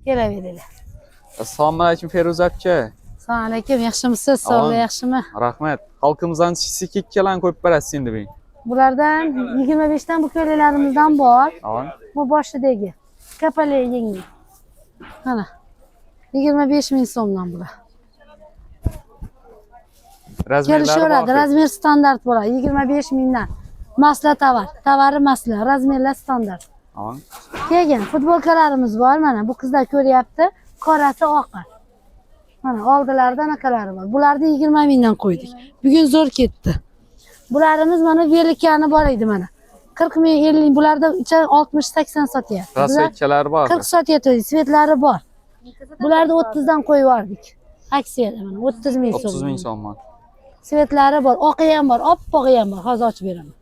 Kelaveringlar. Assalomu alaykum Feruza aka. Assalomu alaykum, yaxshimisiz? Sog'lik yaxshimi? Rahmat. Xalqimizdan siz ikkalan qo'yib berasiz endi men. Bulardan 25 dan bu ko'ylalarimizdan bor. Avon. Bu boshidagi kapali yengli. Mana 25 ming so'mdan bular. Kelishaveradi, razmer standart bo'ladi 25 mingdan. Masla tovari masla, razmerlar standart. Avon. Keyin futbolkalarimiz bor, mana bu qizlar ko'ryapti, qorasi oqi. Mana oldilarida anakalari bor. Bularni 20 mingdan qo'ydik. Bugun zo'r ketdi. Bularimiz mana velikani bor edi mana. 40 ming, 50 bularda 60-80 sotyapti. Rasvetkalari bor. 40 sotyapti, svetlari bor. Bularni 30 dan qo'yib yubordik. Aksiyada mana 30 ming so'm. 30 ming so'm. Svetlari bor, oqi ham bor, oppog'i ham bor. Hozir ochib beraman.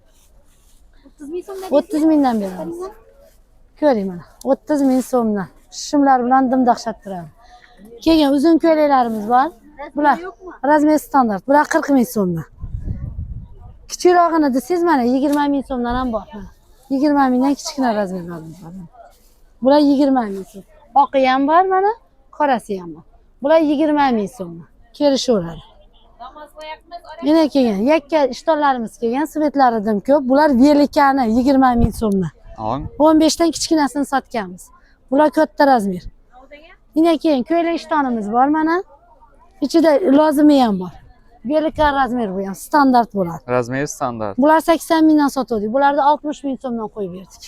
30 ming so'mdan 30 mingdan beramiz. Ko'ring mana, 30 ming so'mdan. Shimlar bilan dimdaqshat turadi. Keyin uzun ko'ylaklarimiz bor. Bular razmer standart. Bular 40 ming so'mdan. Kichirog'ini desangiz mana 20 ming so'mdan ham bor. 20 mingdan kichkina razmerlarimiz bor. Bular 20 ming so'm. Oqi ham bor mana, qorasi ham bor. Bular 20 ming so'mdan. Kelishaveradi. Yana kelgan yakka ishtonlarimiz kelgan, svetlari dim ko'p. Bular velikani 20 ming so'mdan. Avon. 15 dan kichkinasini sotganmiz. Bular katta razmer. Yana keyin ko'ylak ishtonimiz bor mana. Ichida lozimi ham bor. Velikar razmer bu ham standart bo'ladi. Razmer standart. Bular 80 mingdan sotdik. Bularni 60 ming so'mdan qo'yib berdik.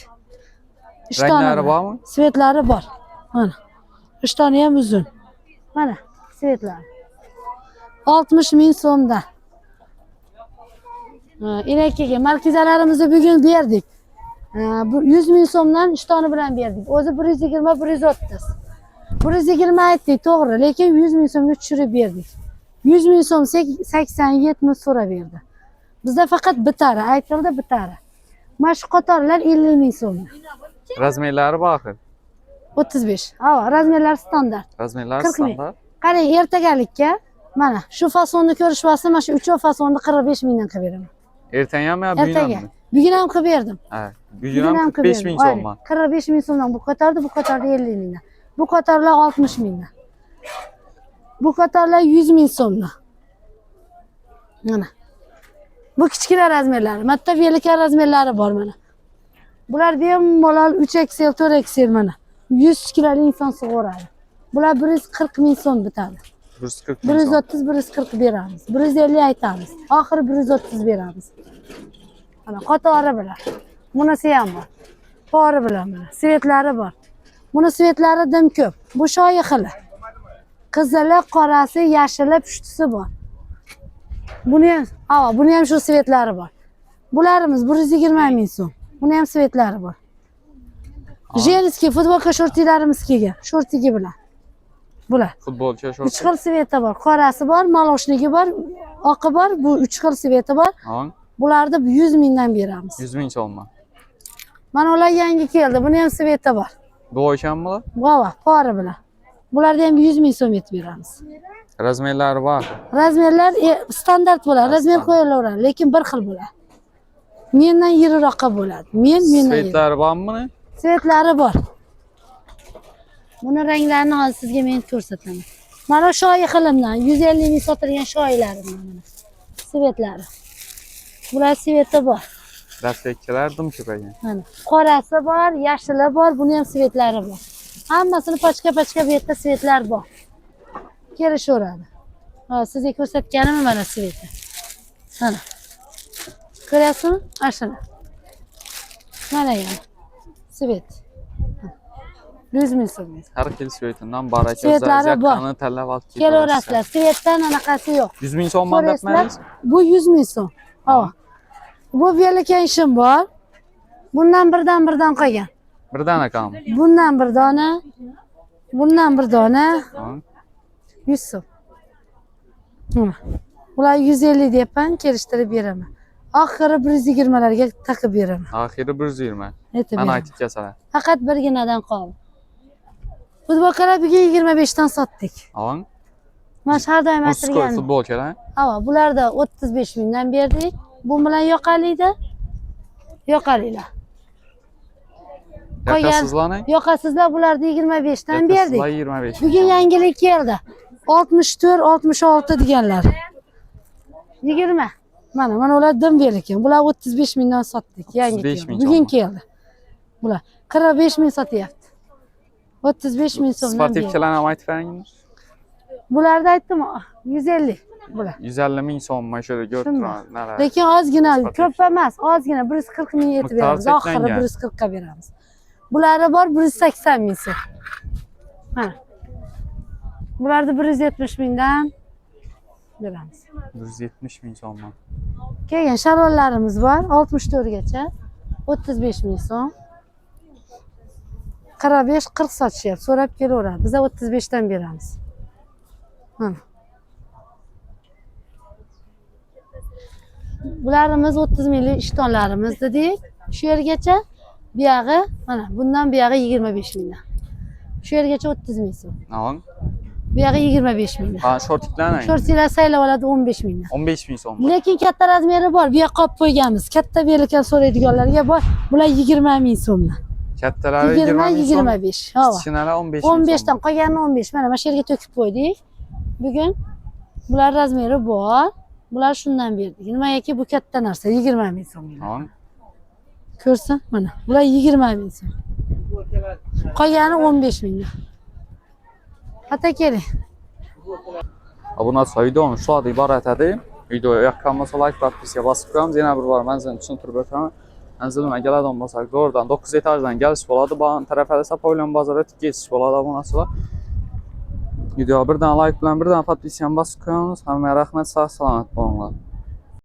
Ranglari bormi? Svetlari bor. Mana. Ishtoni ham uzun. Mana svetlari. 60 ming so'mdan. Keyin markizalarimizni bugun berdik. Bu 100 ming so'mdan ishtoni bilan berdik. O'zi 120, 130. 120 aytdik, to'g'ri, lekin 100 ming so'mga tushirib berdik. 100 ming so'm 80-70 so'rab berdi. Bizda faqat bitari, aytildi bitari. Mana shu qatorlar 50 ming so'm. Razmerlari bor. 35. Ha, razmerlar standart. Razmerlar 40 ming. standart. Qarang, ertagalikka mana shu fasonni ko'rishvasi, mana shu 3 fasonni 45 mingdan qilib beraman. Ertangami, Ertaga. Bugun ham qilib berdim. Ha, bugun ham 45 ming so'm. 45 ming so'mdan bu qatorda, bu qatorda 50 mingdan. Bu qatorlar 60 mingdan. Bu qatorlar 100 ming so'mdan. Mana. Bu kichkina razmerlari, matta velikar razmerlari bor mana. Bular bemalol 3XL, 4XL mana. 100 kiloli inson sig'oradi. Bular 140 ming so'm bitadi. 140 ming so'm. 130, 140 beramiz. 150 aytamiz. Oxiri 130 beramiz. Mana qatori bilan. Bunisi ham bor. Pori bilan mana. Svetlari bor. Buni svetlari dim ko'p. Bu shoyi xili. Qizili, qorasi, yashili, pushtisi bor. Buni ham shu svetlari bor. Bularimiz 120 ming so'm. Buni ham svetlari bor. Jenskiy futbolka shortilarimiz kelgan. Shortigi bilan. Bular. Futbolka shorti. 3 xil sveti bor. Qorasi bor, maloshnigi bor, oqi bor. Bu 3 xil sveti bor. Avon. Bularni 100 mingdan beramiz. 100 ming so'm. Mana ular yangi keldi. Buni ham sveti bor. Bu ekanmi? Bova, pori bilan. Bularni ham 100 ming so'm etib beramiz. Razmerlari bor. Razmerlar standart bo'ladi. Razmer qo'yilaveradi, lekin bir xil bo'ladi. Mendan yiriroqqa bo'ladi. Mendan. Svetlari bormi? Svetlari bor. Buni ranglarini hozir sizga men ko'rsataman. Mana shoyi xilimdan 150 ming sotilgan shoyilarimdan mana. Svetlari. Bular sveti bor. Rasvetkalar dim ko'paygan. Mana qorasi bor, yashili bor, buni ham svetlari bor. Hammasini pachka-pachka bu yerda svetlar bor. Kelishaveradi. Ha, sizga ko'rsatganim mana sveti. Mana. Ko'ryapsizmi? Ashuna. Mana yana. Svet. 100 ming so'm. Har xil svetidan baraka Svetlari bor. tanlab olib Kelaverasizlar. Svetdan anaqasi yo'q. 100 ming so'mdan debmaysiz? Bu 100 ming so'm. Ha. Bu velikkan ishim bor. Bundan birdan qolgan. Birdan akam. Bundan bir dona. Bundan bir dona. 100 so'm. Ular 150 deyapman, kelishtirib beraman. Oxiri 120 larga taqib beraman. Oxiri 120. Mana aytib kelsalar. Faqat birginadan qoldi. Futbolkalar bugun 25 dan sotdik. Avon. Mana har doim aytilgan. Futbolkalar. Ha, bularda 35 mingdan berdik. Bu bilan yoqaliydi. Yoqaliylar. Yakasizlarni? Yoqasizlar bularni 25 dan berdik. Yakasizlar 25. Bugün yangilik keldi. 64, 66 deganlar. 20. Mana ular dim bergan. Bular 35 mingdan sotdik. Yangi 35 keldi. ming Bugün so'm. keldi. Bular 45 ming sotyapti. 35 ming so'mdan berdik. Sportivkalarni ham aytib bering. Bularda aytdim 150 bular. 150 ming so'm mana shu yerda ko'rib turaman. Nalar. Lekin ozgina, ko'p emas, ozgina 140 ming yetib beramiz. Miqdori Oxiri cheklangan. 140 ga beramiz. Bulari bor 180 ming so'm. Mana. Bularni 170 mingdan beramiz. 170 ming so'mdan. Kelgan sharollarimiz bor 64 gacha. 35 ming so'm. 45-40 sotishyapti. So'rab kelaveradi. Biz 35 dan beramiz. Mana. Bularimiz 30 minglik ishtonlarimiz dedik. Shu yergacha bu yog'i mana bundan bu yog'i 25 mingdan. Shu yergacha 30 ming so'm. Navon? Bu yog'i 25 mingdan. Ha, shortiklarni. Shortlar saylab oladi 15 mingdan. 15 ming so'm. Lekin katta razmeri bor. Bu yoqqa olib qo'yganmiz. Katta berilgan so'raydiganlarga bor. Bular 20 ming so'mdan. Kattalari 20 ming so'm. 25. Ha. Kichkinalar 15 ming 15 so'm. dan qolganini 15. Mana shu yerga to'kib qo'ydik. Bugun bular razmeri bor. Bular shundan berdik. Nimagaki bu katta narsa 20 ming so'm. Navon? Ko'rsin, mana. Bular 20 ming so'm. Qolgani 15 mingdan. Ata keling. Obunatsiz videomiz shulardan iborat edi. Video yoqqan bo'lsa like, podpiska bosib qo'yamiz. Yana bir bor manzilni tushuntirib o'taman. Manzilga keladigan bo'lsak, zo'rdan 9 etajdan kelish bo'ladi. Bu tarafda Sapoylan bozori o'tib ketish bo'ladi obunachilar. Video birdan like bilan birdan podpiskani bosib qo'yamiz. Hammaga rahmat, sog' salomat bo'linglar.